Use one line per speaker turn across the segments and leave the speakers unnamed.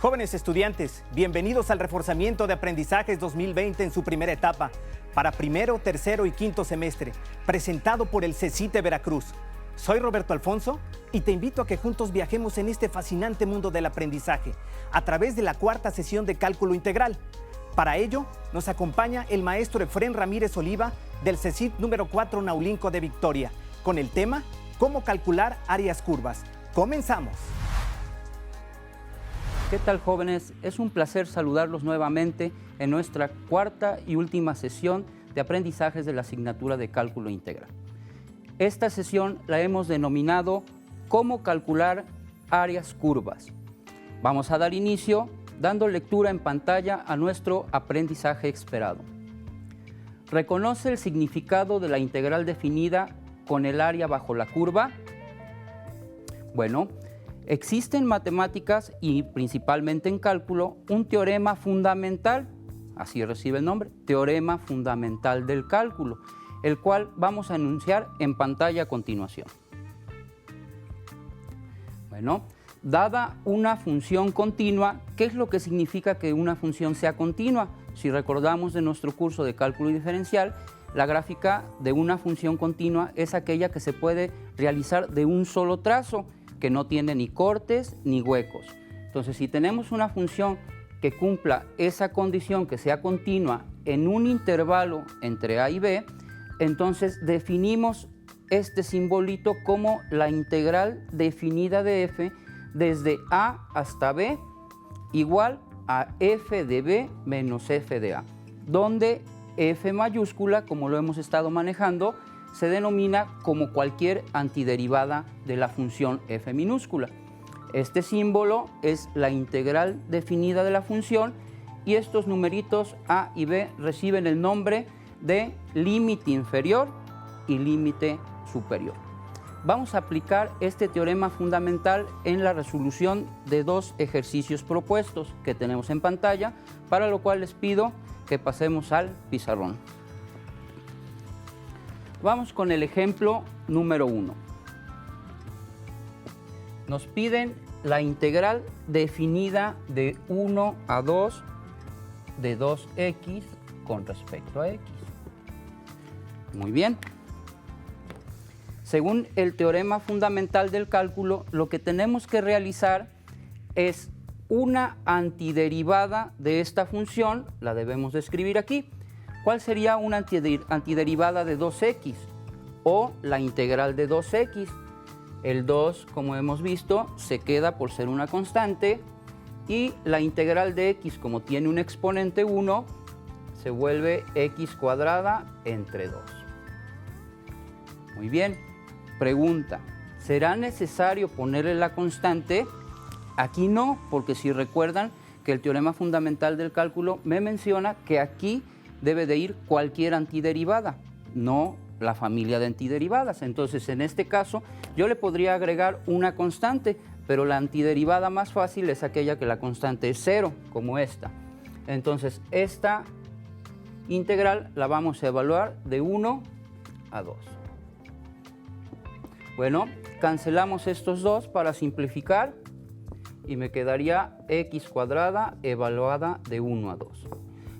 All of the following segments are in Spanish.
Jóvenes estudiantes, bienvenidos al Reforzamiento de Aprendizajes 2020 en su primera etapa, para primero, tercero y quinto semestre, presentado por el CECITE Veracruz. Soy Roberto Alfonso y te invito a que juntos viajemos en este fascinante mundo del aprendizaje, a través de la cuarta sesión de Cálculo Integral. Para ello, nos acompaña el maestro Efrén Ramírez Oliva, del CECIT número 4 Naulinco de Victoria, con el tema Cómo calcular áreas curvas. ¡Comenzamos!
¿Qué tal, jóvenes? Es un placer saludarlos nuevamente en nuestra cuarta y última sesión de aprendizajes de la asignatura de Cálculo Integral. Esta sesión la hemos denominado Cómo calcular áreas curvas. Vamos a dar inicio dando lectura en pantalla a nuestro aprendizaje esperado. ¿Reconoce el significado de la integral definida con el área bajo la curva? Bueno, existe en matemáticas y principalmente en cálculo un teorema fundamental, así recibe el nombre, teorema fundamental del cálculo, el cual vamos a enunciar en pantalla a continuación. Bueno, dada una función continua, ¿qué es lo que significa que una función sea continua? Si recordamos de nuestro curso de cálculo diferencial, la gráfica de una función continua es aquella que se puede realizar de un solo trazo, que no tiene ni cortes ni huecos. Entonces, si tenemos una función que cumpla esa condición, que sea continua en un intervalo entre A y B, entonces definimos este simbolito como la integral definida de f desde A hasta B igual a f de B menos f de A, donde f mayúscula, como lo hemos estado manejando, se denomina como cualquier antiderivada de la función f minúscula. Este símbolo es la integral definida de la función y estos numeritos a y b reciben el nombre de límite inferior y límite superior. Vamos a aplicar este teorema fundamental en la resolución de dos ejercicios propuestos que tenemos en pantalla, para lo cual les pido que pasemos al pizarrón. Vamos con el ejemplo número 1. Nos piden la integral definida de 1 a 2 de 2x con respecto a x. Muy bien. Según el teorema fundamental del cálculo, lo que tenemos que realizar es una antiderivada de esta función, la debemos de escribir aquí. ¿Cuál sería una antiderivada de 2x? O la integral de 2x. El 2, como hemos visto, se queda por ser una constante y la integral de x, como tiene un exponente 1, se vuelve x cuadrada entre 2. Muy bien. Pregunta, ¿será necesario ponerle la constante? Aquí no, porque si recuerdan que el teorema fundamental del cálculo me menciona que aquí debe de ir cualquier antiderivada, no la familia de antiderivadas. Entonces, en este caso, yo le podría agregar una constante, pero la antiderivada más fácil es aquella que la constante es 0, como esta. Entonces, esta integral la vamos a evaluar de 1 a 2. Bueno, cancelamos estos dos para simplificar y me quedaría x cuadrada evaluada de 1 a 2.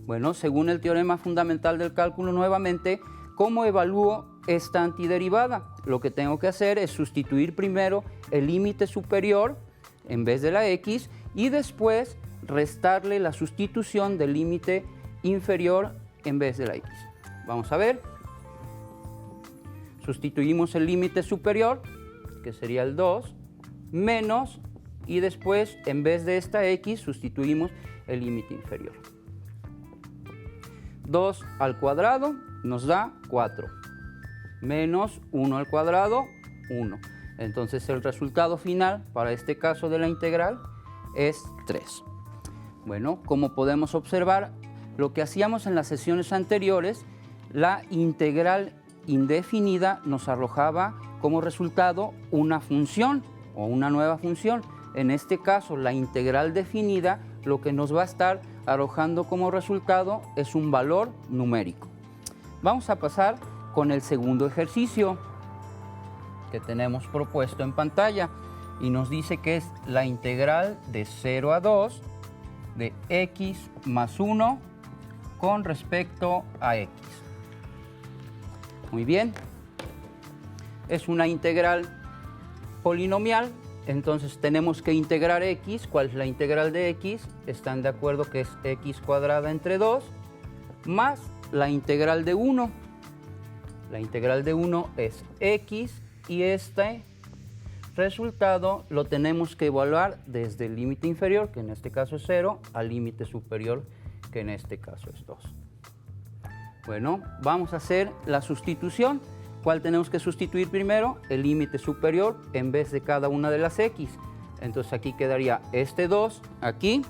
Bueno, según el teorema fundamental del cálculo nuevamente, ¿cómo evalúo esta antiderivada? Lo que tengo que hacer es sustituir primero el límite superior en vez de la x y después restarle la sustitución del límite inferior en vez de la x. Vamos a ver. Sustituimos el límite superior, que sería el 2, menos, y después en vez de esta x sustituimos el límite inferior. 2 al cuadrado nos da 4, menos 1 al cuadrado, 1. Entonces el resultado final para este caso de la integral es 3. Bueno, como podemos observar, lo que hacíamos en las sesiones anteriores, la integral indefinida nos arrojaba como resultado una función o una nueva función. En este caso, la integral definida lo que nos va a estar arrojando como resultado es un valor numérico. Vamos a pasar con el segundo ejercicio que tenemos propuesto en pantalla y nos dice que es la integral de 0 a 2 x más 1 con respecto a x. Muy bien. Es una integral polinomial, entonces tenemos que integrar x. ¿Cuál es la integral de x? Están de acuerdo que es x cuadrada entre 2 más la integral de 1. La integral de 1 es x y este resultado lo tenemos que evaluar desde el límite inferior, que en este caso es 0, al límite superior, que en este caso es 2. Bueno, vamos a hacer la sustitución. ¿Cuál tenemos que sustituir primero? El límite superior en vez de cada una de las x. Entonces aquí quedaría este 2 aquí,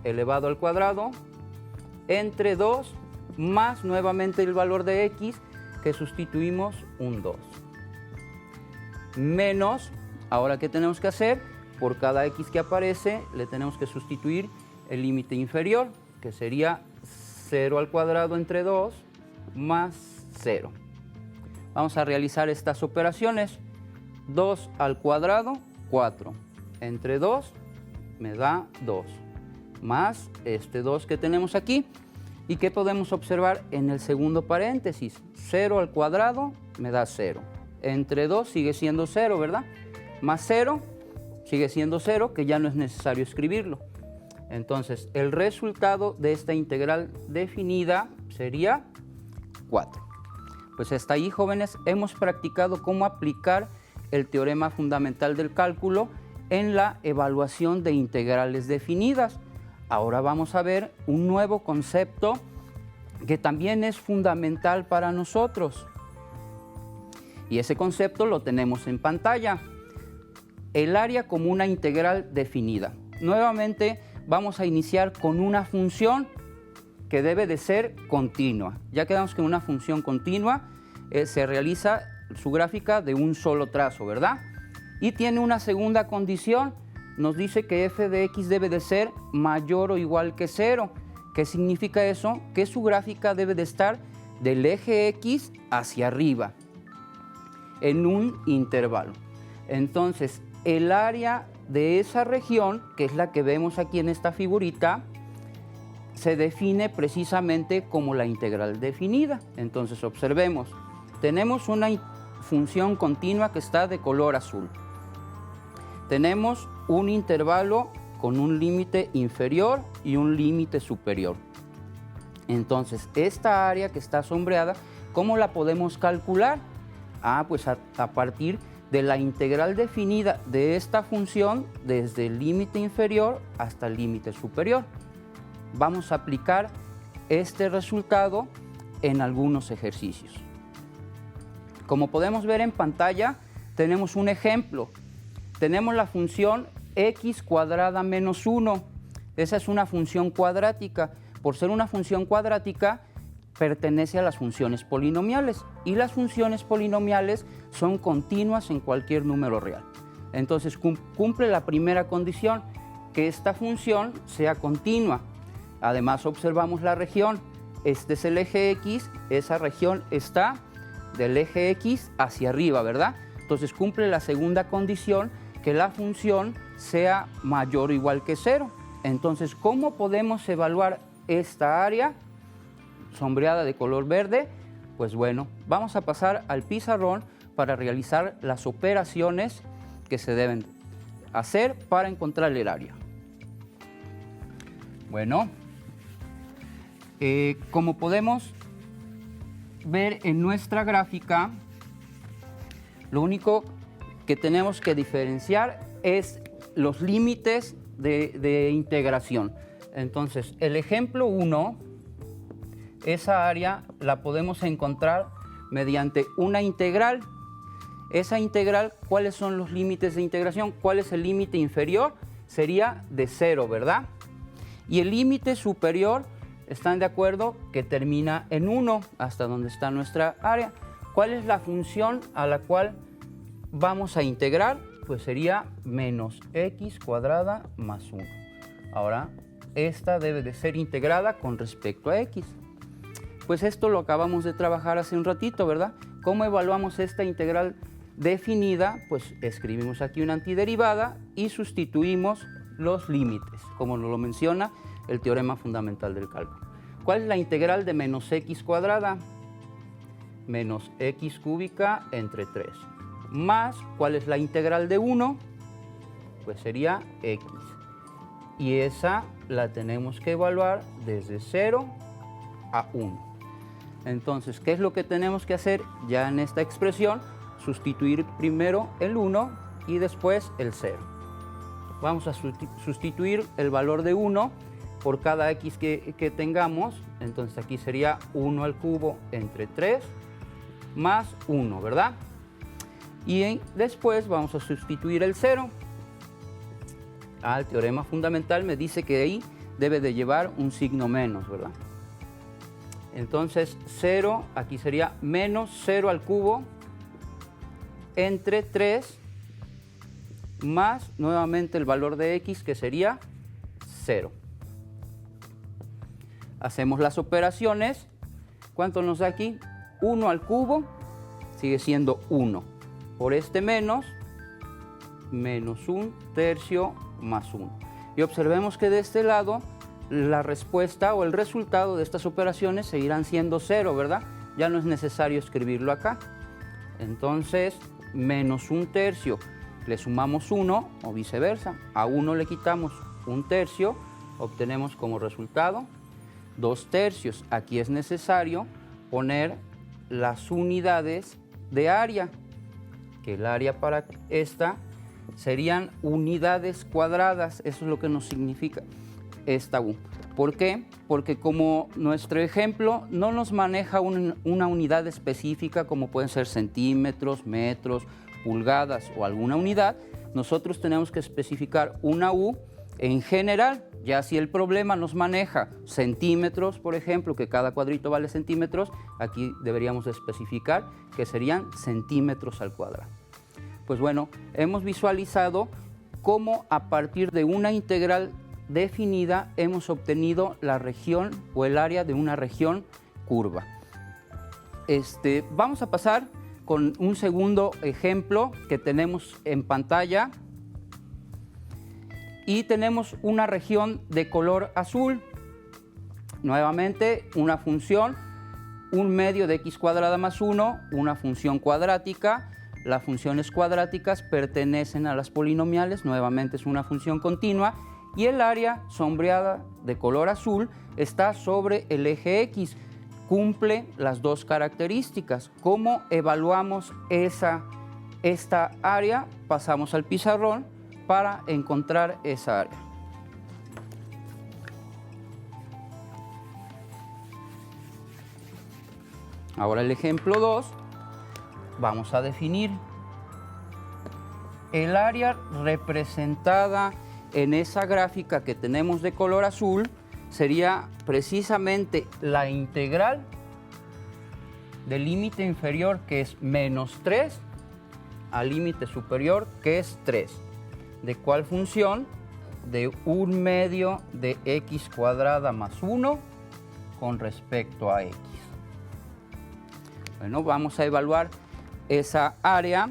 elevado al cuadrado, entre 2 más nuevamente el valor de x, que sustituimos un 2. Menos, ahora ¿qué tenemos que hacer? Por cada x que aparece le tenemos que sustituir el límite inferior, que sería 0 al cuadrado entre 2 más 0. Vamos a realizar estas operaciones. 2 al cuadrado, 4. Entre 2 me da 2. Más este 2 que tenemos aquí. ¿Y qué podemos observar en el segundo paréntesis? 0 al cuadrado me da 0. Entre 2 sigue siendo 0, ¿verdad? Más 0 sigue siendo 0, que ya no es necesario escribirlo. Entonces, el resultado de esta integral definida sería 4. Pues hasta ahí, jóvenes, hemos practicado cómo aplicar el teorema fundamental del cálculo en la evaluación de integrales definidas. Ahora vamos a ver un nuevo concepto que también es fundamental para nosotros. Y ese concepto lo tenemos en pantalla. El área como una integral definida. Nuevamente vamos a iniciar con una función que debe de ser continua. Ya quedamos que una función continua se realiza su gráfica de un solo trazo, ¿verdad? Y tiene una segunda condición. Nos dice que f de x debe de ser mayor o igual que 0. ¿Qué significa eso? Que su gráfica debe de estar del eje x hacia arriba, en un intervalo. Entonces, el área de esa región, que es la que vemos aquí en esta figurita, se define precisamente como la integral definida. Entonces, observemos, tenemos una función continua que está de color azul. Tenemos un intervalo con un límite inferior y un límite superior. Entonces, esta área que está sombreada, ¿cómo la podemos calcular? Pues a partir de la integral definida de esta función desde el límite inferior hasta el límite superior. Vamos a aplicar este resultado en algunos ejercicios. Como podemos ver en pantalla, tenemos un ejemplo. Tenemos la función x cuadrada menos 1. Esa es una función cuadrática. Por ser una función cuadrática, pertenece a las funciones polinomiales. Y las funciones polinomiales son continuas en cualquier número real. Entonces, cumple la primera condición, que esta función sea continua. Además, observamos la región. Este es el eje x, esa región está del eje x hacia arriba, ¿verdad? Entonces, cumple la segunda condición, que la función sea mayor o igual que 0. Entonces, ¿cómo podemos evaluar esta área sombreada de color verde? Pues bueno, vamos a pasar al pizarrón para realizar las operaciones que se deben hacer para encontrar el área. Bueno, como podemos ver en nuestra gráfica, lo único que tenemos que diferenciar es los límites de integración. Entonces, el ejemplo 1, esa área la podemos encontrar mediante una integral. Esa integral, ¿cuáles son los límites de integración? ¿Cuál es el límite inferior? Sería de 0, ¿verdad? Y el límite superior, ¿están de acuerdo? Que termina en 1, hasta donde está nuestra área. ¿Cuál es la función a la cual vamos a integrar? Pues sería menos x cuadrada más 1. Ahora, esta debe de ser integrada con respecto a x. Pues esto lo acabamos de trabajar hace un ratito, ¿verdad? ¿Cómo evaluamos esta integral definida? Pues escribimos aquí una antiderivada y sustituimos los límites. Como nos lo menciona el teorema fundamental del cálculo. ¿Cuál es la integral de menos x cuadrada? Menos x cúbica entre 3. Más, ¿cuál es la integral de 1? Pues sería x. Y esa la tenemos que evaluar desde 0 a 1. Entonces, ¿qué es lo que tenemos que hacer ya en esta expresión? Sustituir primero el 1 y después el 0. Vamos a sustituir el valor de 1 por cada x que tengamos. Entonces aquí sería 1 al cubo entre 3 más 1, ¿verdad? Y después vamos a sustituir el 0. El teorema fundamental me dice que ahí debe de llevar un signo menos, ¿verdad? Entonces 0, aquí sería menos 0 al cubo entre 3 más nuevamente el valor de x, que sería 0. Hacemos las operaciones. ¿Cuánto nos da aquí? 1 al cubo sigue siendo 1. Por este menos 1 tercio más 1. Y observemos que de este lado la respuesta o el resultado de estas operaciones seguirán siendo 0, ¿verdad? Ya no es necesario escribirlo acá. Entonces, menos 1 tercio, le sumamos 1 o viceversa. A 1 le quitamos 1 tercio, obtenemos como resultado 2 tercios. Aquí es necesario poner las unidades de área, que el área para esta serían unidades cuadradas. Eso es lo que nos significa esta U. ¿Por qué? Porque como nuestro ejemplo no nos maneja una unidad específica, como pueden ser centímetros, metros, pulgadas o alguna unidad, nosotros tenemos que especificar una U en general. Ya si el problema nos maneja centímetros, por ejemplo, que cada cuadrito vale centímetros, aquí deberíamos especificar que serían centímetros al cuadrado. Pues bueno, hemos visualizado cómo a partir de una integral definida hemos obtenido la región o el área de una región curva. Vamos a pasar con un segundo ejemplo que tenemos en pantalla. Y tenemos una región de color azul. Nuevamente una función, un medio de x cuadrada más 1, una función cuadrática. Las funciones cuadráticas pertenecen a las polinomiales, nuevamente es una función continua. Y el área sombreada de color azul está sobre el eje x. Cumple las dos características. ¿Cómo evaluamos esta área? Pasamos al pizarrón para encontrar esa área. Ahora el ejemplo 2, vamos a definir el área representada en esa gráfica que tenemos de color azul. Sería precisamente la integral del límite inferior, que es menos 3, al límite superior, que es 3. ¿De cuál función? De 1 medio de x cuadrada más 1 con respecto a x. Bueno, vamos a evaluar esa área.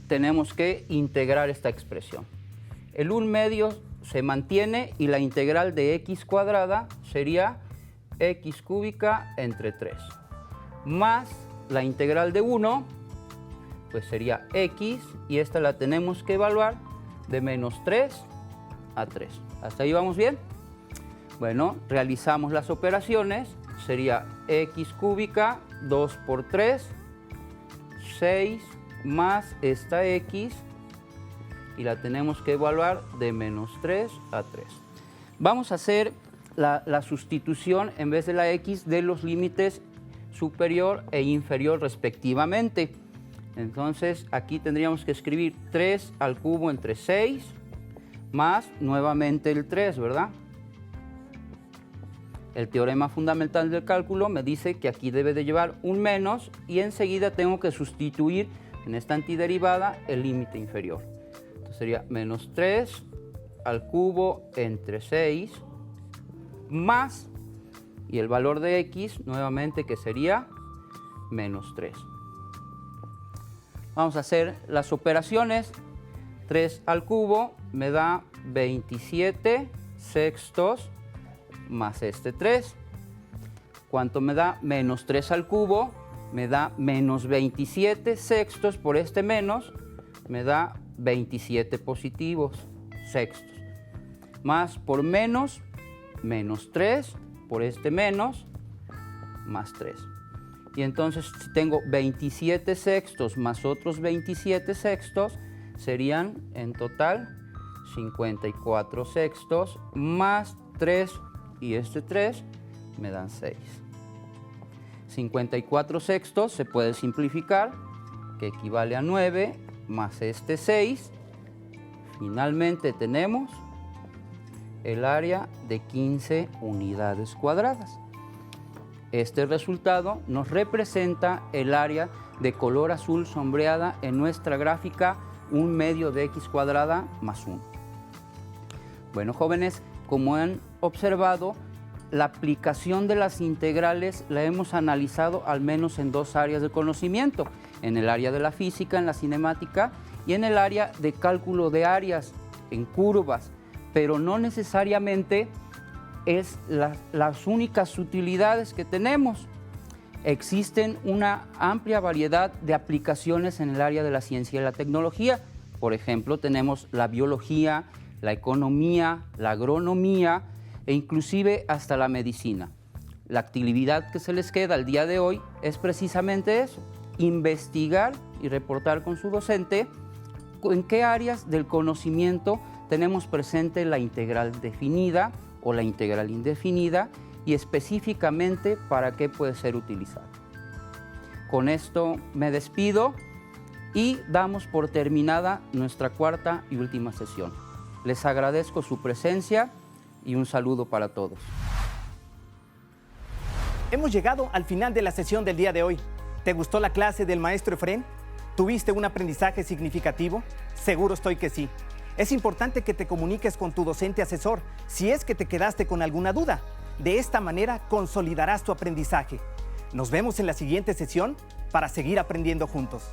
Tenemos que integrar esta expresión. El 1 medio se mantiene y la integral de x cuadrada sería x cúbica entre 3. Más la integral de 1, pues sería x, y esta la tenemos que evaluar de menos 3 a 3. ¿Hasta ahí vamos bien? Bueno, realizamos las operaciones. Sería x cúbica, 2 por 3, 6, más esta x, y la tenemos que evaluar de menos 3 a 3. Vamos a hacer la sustitución en vez de la x de los límites superior e inferior respectivamente. Entonces aquí tendríamos que escribir 3 al cubo entre 6 más nuevamente el 3, ¿verdad? El teorema fundamental del cálculo me dice que aquí debe de llevar un menos y enseguida tengo que sustituir en esta antiderivada el límite inferior. Entonces sería menos 3 al cubo entre 6 más, y el valor de x nuevamente que sería menos 3. Vamos a hacer las operaciones. 3 al cubo me da 27, sextos más este 3. ¿Cuánto me da? Menos 3 al cubo, me da menos 27 sextos por este menos, me da 27 positivos sextos. Más por menos, menos 3 por este menos, más 3. Y entonces si tengo 27 sextos más otros 27 sextos, serían en total 54 sextos más 3 y este 3 me dan 6. 54 sextos se puede simplificar, que equivale a 9 más este 6. Finalmente tenemos el área de 15 unidades cuadradas. Este resultado nos representa el área de color azul sombreada en nuestra gráfica 1 medio de x cuadrada más 1. Bueno, jóvenes, como han observado, la aplicación de las integrales la hemos analizado al menos en 2 áreas de conocimiento, en el área de la física, en la cinemática, y en el área de cálculo de áreas, en curvas, pero no necesariamente es las únicas utilidades que tenemos. Existen una amplia variedad de aplicaciones en el área de la ciencia y la tecnología. Por ejemplo, tenemos la biología, la economía, la agronomía e inclusive hasta la medicina. La actividad que se les queda al día de hoy es precisamente eso, investigar y reportar con su docente en qué áreas del conocimiento tenemos presente la integral definida o la integral indefinida y específicamente para qué puede ser utilizada. Con esto me despido y damos por terminada nuestra cuarta y última sesión. Les agradezco su presencia y un saludo para todos.
Hemos llegado al final de la sesión del día de hoy. ¿Te gustó la clase del maestro Efrén? ¿Tuviste un aprendizaje significativo? Seguro estoy que sí. Es importante que te comuniques con tu docente asesor si es que te quedaste con alguna duda. De esta manera consolidarás tu aprendizaje. Nos vemos en la siguiente sesión para seguir aprendiendo juntos.